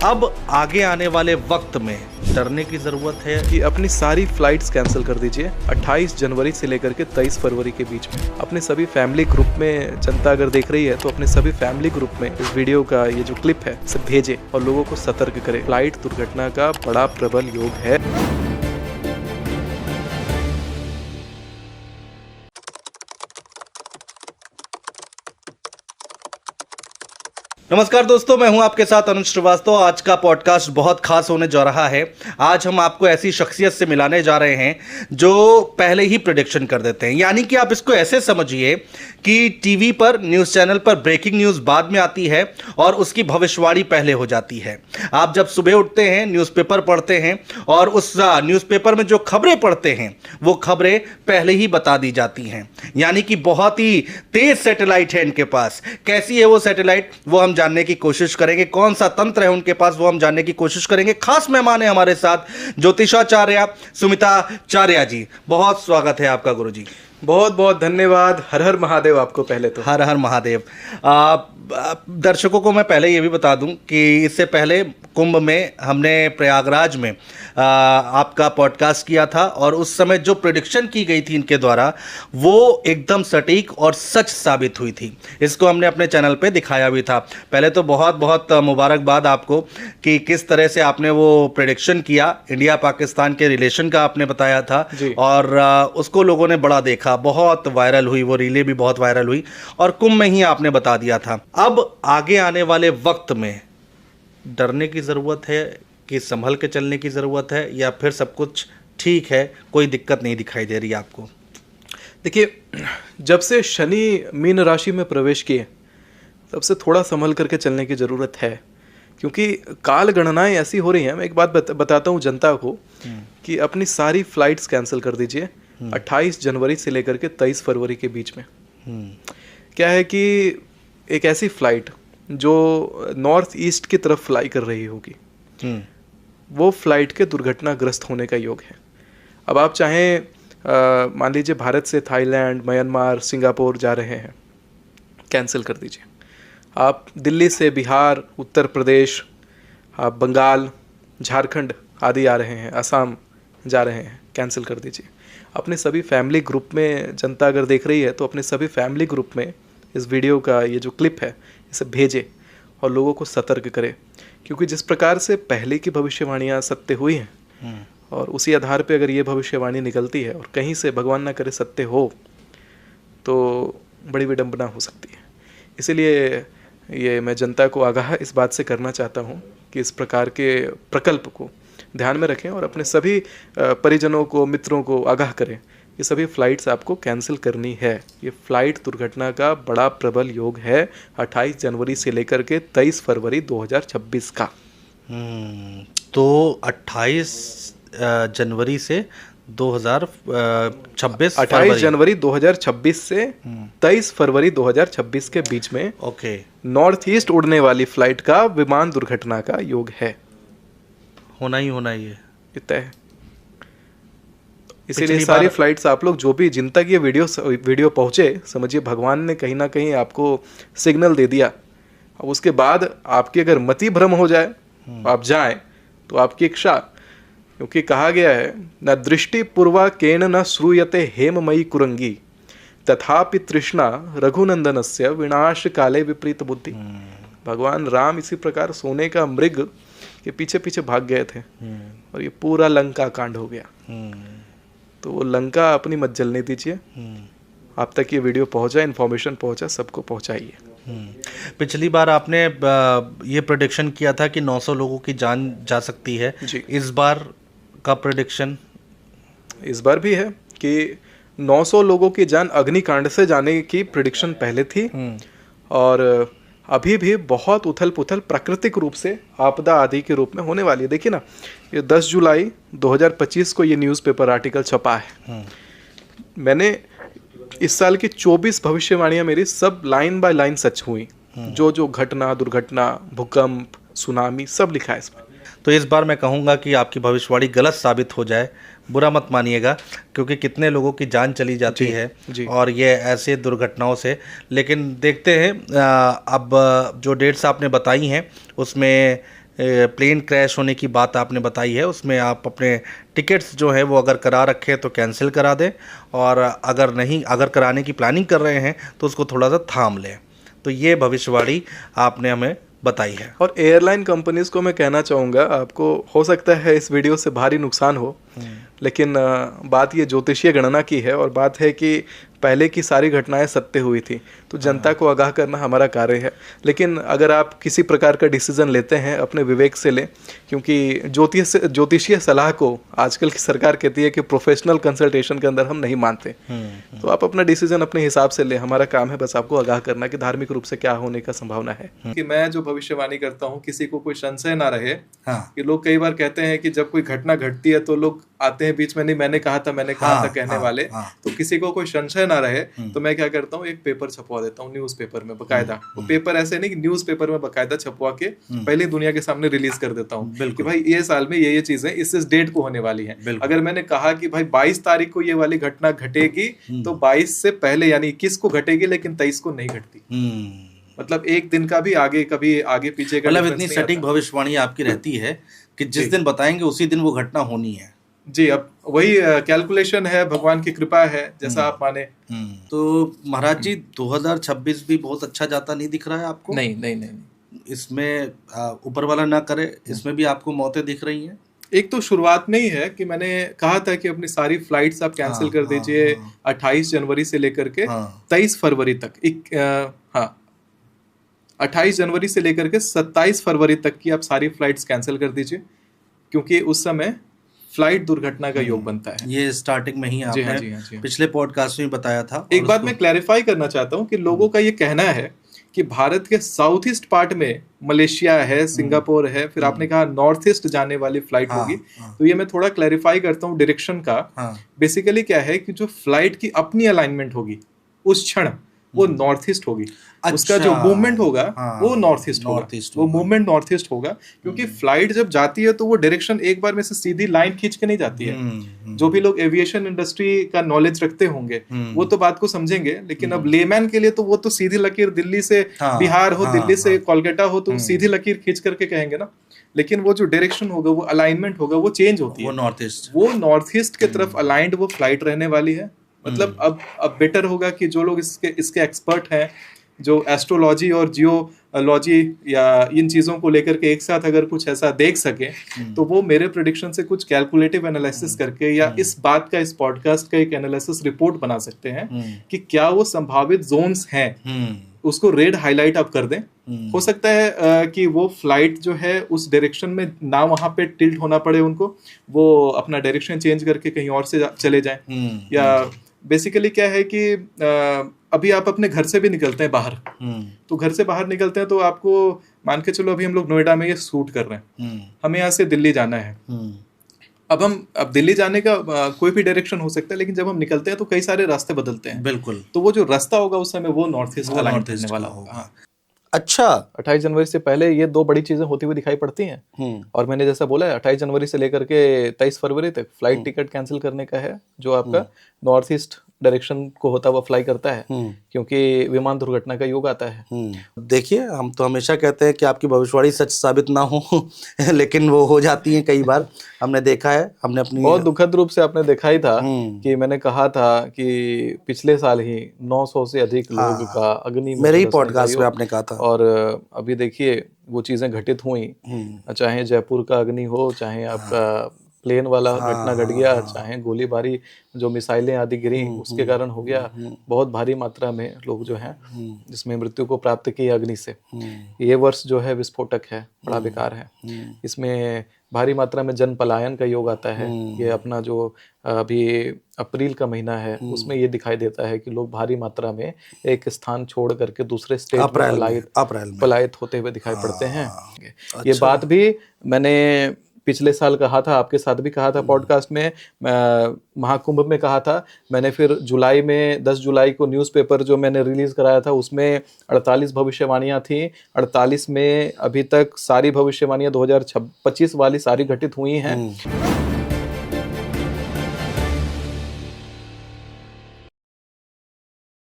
अब आगे आने वाले वक्त में डरने की ज़रूरत है कि अपनी सारी फ्लाइट्स कैंसिल कर दीजिए 28 जनवरी से लेकर के 23 फरवरी के बीच में। अपने सभी फैमिली ग्रुप में जनता अगर देख रही है तो अपने सभी फैमिली ग्रुप में इस वीडियो का ये जो क्लिप है इसे भेजे और लोगों को सतर्क करे। फ्लाइट दुर्घटना का बड़ा प्रबल योग है। नमस्कार दोस्तों, मैं हूं आपके साथ अनुज श्रीवास्तव। आज का पॉडकास्ट बहुत खास होने जा रहा है। आज हम आपको ऐसी शख्सियत से मिलाने जा रहे हैं जो पहले ही प्रेडिक्शन कर देते हैं। यानी कि आप इसको ऐसे समझिए कि टीवी पर, न्यूज़ चैनल पर ब्रेकिंग न्यूज़ बाद में आती है और उसकी भविष्यवाणी पहले हो जाती है। आप जब सुबह उठते हैं, न्यूज़पेपर पढ़ते हैं और उस न्यूज़पेपर में जो खबरें पढ़ते हैं वो खबरें पहले ही बता दी जाती हैं। यानी कि बहुत ही तेज सैटेलाइट है इनके पास। कैसी है वो सैटेलाइट, वो हम जानने की कोशिश करेंगे। कौन सा तंत्र है उनके पास, वो हम जानने की कोशिश करेंगे। खास मेहमान है हमारे साथ ज्योतिषाचार्य सुमिताचार्य जी। बहुत स्वागत है आपका गुरुजी। बहुत बहुत धन्यवाद। हर हर महादेव आपको। पहले तो हर हर महादेव। दर्शकों को मैं पहले ये भी बता दूं कि इससे पहले कुंभ में हमने प्रयागराज में आपका पॉडकास्ट किया था और उस समय जो प्रेडिक्शन की गई थी इनके द्वारा वो एकदम सटीक और सच साबित हुई थी। इसको हमने अपने चैनल पे दिखाया भी था। पहले तो बहुत बहुत मुबारकबाद आपको कि किस तरह से आपने वो प्रेडिक्शन किया। इंडिया पाकिस्तान के रिलेशन का आपने बताया था और उसको लोगों ने बड़ा देखा, बहुत वायरल हुई, वो रीले भी बहुत वायरल हुई और कुंभ में ही आपने बता दिया था। अब आगे आने वाले वक्त में डरने की ज़रूरत है कि संभल के चलने की ज़रूरत है, या फिर सब कुछ ठीक है, कोई दिक्कत नहीं दिखाई दे रही आपको? देखिए, जब से शनि मीन राशि में प्रवेश किए तब से थोड़ा संभल करके चलने की ज़रूरत है, क्योंकि काल गणनाएं ऐसी हो रही हैं। मैं एक बात बताता हूँ जनता को कि अपनी सारी फ्लाइट्स कैंसिल कर दीजिए 28 जनवरी से लेकर के 23 फरवरी के बीच में। क्या है कि एक ऐसी फ्लाइट जो नॉर्थ ईस्ट की तरफ फ्लाई कर रही होगी, वो फ्लाइट के दुर्घटनाग्रस्त होने का योग है। अब आप चाहें मान लीजिए भारत से थाईलैंड, म्यांमार, सिंगापुर जा रहे हैं, कैंसिल कर दीजिए। आप दिल्ली से बिहार, उत्तर प्रदेश, आप बंगाल, झारखंड आदि आ रहे हैं, असम जा रहे हैं, कैंसिल कर दीजिए। अपने सभी फैमिली ग्रुप में जनता अगर देख रही है तो अपने सभी फैमिली ग्रुप में इस वीडियो का ये जो क्लिप है इसे भेजे और लोगों को सतर्क करे, क्योंकि जिस प्रकार से पहले की भविष्यवाणियाँ सत्य हुई हैं और उसी आधार पे अगर ये भविष्यवाणी निकलती है और कहीं से भगवान ना करे सत्य हो तो बड़ी विडंबना हो सकती है। इसीलिए ये मैं जनता को आगाह इस बात से करना चाहता हूँ कि इस प्रकार के प्रकल्प को ध्यान में रखें और अपने सभी परिजनों को, मित्रों को आगाह करें। ये सभी फ्लाइट्स आपको कैंसिल करनी है। ये फ्लाइट दुर्घटना का बड़ा प्रबल योग है 28 जनवरी से लेकर के 23 फरवरी 2026 का। तो 28 जनवरी से 2026 28 जनवरी 2026 से 23 फरवरी 2026 के बीच में ओके नॉर्थ ईस्ट उड़ने वाली फ्लाइट का विमान दुर्घटना का योग है। होना ही है इतना है। इसीलिए सारी फ्लाइट्स आप लोग, जो भी जिन तक ये वीडियो पहुंचे, समझिए भगवान ने कहीं ना कहीं आपको सिग्नल दे दिया। अब उसके बाद आपकी अगर मति भ्रम हो जाए, आप जाएं तो आपकी इच्छा, क्योंकि कहा गया है न दृष्टि पूर्वा केन न श्रूयते हेममयी कुरंगी तथापि तृष्णा रघुनंदनस्य विनाश काले विपरीत बुद्धि। भगवान राम इसी प्रकार सोने का मृग के पीछे पीछे भाग गए थे और ये पूरा लंका कांड हो गया। तो वो लंका अपनी मत जलने दीजिए। आप तक ये वीडियो पहुंचा, इन्फॉर्मेशन पहुंचा, सबको पहुंचाइए। पिछली बार आपने ये प्रेडिक्शन किया था कि 900 लोगों की जान जा सकती है जी। इस बार का प्रेडिक्शन इस बार भी है कि 900 लोगों की जान अग्निकांड से जाने की प्रेडिक्शन पहले थी और अभी भी बहुत उथल पुथल प्राकृतिक रूप से आपदा आदि के रूप में होने वाली है। देखिए ना, ये 10 जुलाई 2025 को ये न्यूज़पेपर आर्टिकल छपा है। मैंने इस साल की 24 भविष्यवाणियां मेरी सब लाइन बाय लाइन सच हुई। जो जो घटना, दुर्घटना, भूकंप, सुनामी सब लिखा है इसमें। तो इस बार मैं कहूँगा कि आपकी भविष्यवाणी गलत साबित हो जाए, बुरा मत मानिएगा, क्योंकि कितने लोगों की जान चली जाती है और ये ऐसे दुर्घटनाओं से। लेकिन देखते हैं अब जो डेट्स आपने बताई हैं उसमें प्लेन क्रैश होने की बात आपने बताई है, उसमें आप अपने टिकट्स जो है वो अगर करा रखे तो कैंसिल करा दें, और अगर कराने की प्लानिंग कर रहे हैं तो उसको थोड़ा सा थाम लें। तो ये भविष्यवाणी आपने हमें बताई है। और एयरलाइन कंपनीज को मैं कहना चाहूँगा, आपको हो सकता है इस वीडियो से भारी नुकसान हो, लेकिन बात ये ज्योतिषीय गणना की है और बात है कि पहले की सारी घटनाएं सत्य हुई थी, तो जनता को आगाह करना हमारा कार्य है। लेकिन अगर आप किसी प्रकार का डिसीजन लेते हैं अपने विवेक से लें, क्योंकि ज्योतिषीय सलाह को आजकल की सरकार कहती है कि प्रोफेशनल कंसल्टेशन के अंदर हम नहीं मानते, तो आप अपना डिसीजन अपने हिसाब से लें। हमारा काम है बस आपको आगाह करना कि धार्मिक रूप से क्या होने का संभावना है। कि मैं जो भविष्यवाणी करता हूँ किसी को कोई संशय ना रहे। कि लोग कई बार कहते हैं कि जब कोई घटना घटती है तो लोग आते हैं बीच में, नहीं मैंने कहा था कहने वाले, तो किसी को कोई संशय ना रहे तो मैं क्या करता हूँ, एक पेपर छपवा देता हूँ न्यूज़पेपर में बकायदा। वो पेपर ऐसे नहीं कि न्यूज़पेपर में बकायदा छपवा के पहले दुनिया के सामने रिलीज कर देता हूँ कि भाई ये साल में ये चीजें इस डेट को होने वाली हैं। अगर मैंने कहा कि भाई 22 तारीख को ये वाली घटना घटेगी तो 22 से पहले यानी 21 को घटेगी, लेकिन 23 को नहीं घटती। मतलब एक दिन का भी कभी आगे पीछे का, मतलब इतनी सटीक भविष्यवाणी आपकी रहती है कि जिस दिन बताएंगे उसी दिन वो घटना होनी है। जी, अब वही कैलकुलेशन है, भगवान की कृपा है, जैसा आप माने। तो महाराज जी 2026 भी बहुत अच्छा जाता नहीं दिख रहा है आपको? नहीं। इसमें ऊपर वाला ना करे, इसमें भी आपको मौतें दिख रही हैं। एक तो शुरुआत में ही है कि मैंने कहा था कि अपनी सारी फ्लाइट्स आप कैंसिल कर दीजिए 28 जनवरी से लेकर के 23 फरवरी तक। 28 जनवरी से लेकर के 27 फरवरी तक की आप सारी फ्लाइट्स कैंसिल कर दीजिए, क्योंकि उस समय फ्लाइट दुर्घटना का योग बनता है। ये स्टार्टिंग में ही आपने पिछले पॉडकास्ट में बताया था। एक बात मैं क्लैरिफाई करना चाहता हूँ कि लोगों का ये कहना है कि भारत के साउथ ईस्ट पार्ट में मलेशिया है, सिंगापुर है, फिर आपने कहा नॉर्थ ईस्ट जाने वाली फ्लाइट होगी। तो ये मैं थोड़ा क्लैरिफाई करता हूँ डायरेक्शन का। बेसिकली क्या है कि जो फ्लाइट की अपनी अलाइनमेंट होगी उस क्षण वो नॉर्थ ईस्ट होगी। उसका जो मूवमेंट होगा वो नॉर्थ ईस्ट होगा। वो मूवमेंट नॉर्थ ईस्ट होगा, क्योंकि फ्लाइट जब जाती है तो वो डायरेक्शन एक बार में से सीधी लाइन खींच के नहीं जाती है। जो भी लोग एविएशन इंडस्ट्री का नॉलेज रखते होंगे वो तो बात को समझेंगे, लेकिन अब लेमैन के लिए तो वो तो सीधी लकीर, दिल्ली से बिहार हो, दिल्ली से कोलकाता हो, तो सीधी लकीर खींच करके कहेंगे ना। लेकिन वो जो डायरेक्शन होगा, वो अलाइनमेंट होगा, वो चेंज होती है। वो नॉर्थ ईस्ट की तरफ अलाइंड वो फ्लाइट रहने वाली है। मतलब अब बेटर होगा कि जो लोग इसके एक्सपर्ट हैं, जो एस्ट्रोलॉजी और जियोलॉजी या इन चीज़ों को लेकर के एक साथ अगर कुछ ऐसा देख सके, तो वो मेरे प्रेडिक्शन से कुछ कैलकुलेटिव एनालिसिस करके या इस बात का, इस पॉडकास्ट का एक एनालिसिस रिपोर्ट बना सकते हैं कि क्या वो संभावित जोन्स हैं, उसको रेड हाईलाइट आप कर दें। हो सकता है कि वो फ्लाइट जो है उस डायरेक्शन में ना वहां पे टिल्ट होना पड़े उनको, वो अपना डायरेक्शन चेंज करके कहीं और से चले जाएं। या बेसिकली क्या है कि अभी आप अपने घर से भी निकलते हैं बाहर, तो घर से बाहर निकलते हैं तो आपको मान के चलो अभी हम लोग नोएडा में ये शूट कर रहे हैं, हमें यहाँ से दिल्ली जाना है। अब दिल्ली जाने का कोई भी डायरेक्शन हो सकता है, लेकिन जब हम निकलते हैं तो कई सारे रास्ते बदलते हैं। बिल्कुल। तो वो जो रास्ता होगा उस समय वो नॉर्थ ईस्ट वाला होगा। अच्छा, 28 जनवरी से पहले ये दो बड़ी चीजें होती हुई दिखाई पड़ती हैं। और मैंने जैसा बोला है 28 जनवरी से लेकर के 23 फरवरी तक फ्लाइट टिकट कैंसिल करने का है, जो आपका नॉर्थ ईस्ट डायरेक्शन को होता हुआ फ्लाई करता है, क्योंकि विमान दुर्घटना का योग आता है। देखिए, हम तो हमेशा कहते हैं कि आपकी भविष्यवाणी सच साबित ना हो लेकिन वो हो जाती है कई बार। हमने देखा है, हमने अपनी बहुत दुखद रूप से आपने देखा ही था कि मैंने कहा था कि पिछले साल ही 900 से अधिक लोग का अग्नि में, मेरे ही पॉडकास्ट में आपने कहा था। और अभी देखिए वो चीजें घटित हुई, चाहे जयपुर का अग्नि हो, चाहे आपका प्लेन वाला घटना घट गया, चाहे गोलीबारी जो मिसाइलें आदि गिरी उसके कारण हो गया। बहुत भारी मात्रा में लोग जो हैं जिसमें मृत्यु को प्राप्त की अग्नि से। ये वर्ष जो है विस्फोटक है, बड़ा बेकार है। इसमें भारी मात्रा में जन पलायन का योग आता है। ये अपना जो अभी अप्रैल का महीना है उसमें ये दिखाई देता है कि लोग भारी मात्रा में एक स्थान छोड़ करके दूसरे स्टेट में पलायित होते हुए दिखाई पड़ते हैं। ये बात भी मैंने पिछले साल कहा था, आपके साथ भी कहा था पॉडकास्ट में, महाकुंभ में कहा था मैंने। फिर जुलाई में 10 जुलाई को न्यूज़पेपर जो मैंने रिलीज कराया था उसमें 48 भविष्यवाणियां थी। 48 में अभी तक सारी भविष्यवाणियां 2025 वाली सारी घटित हुई हैं।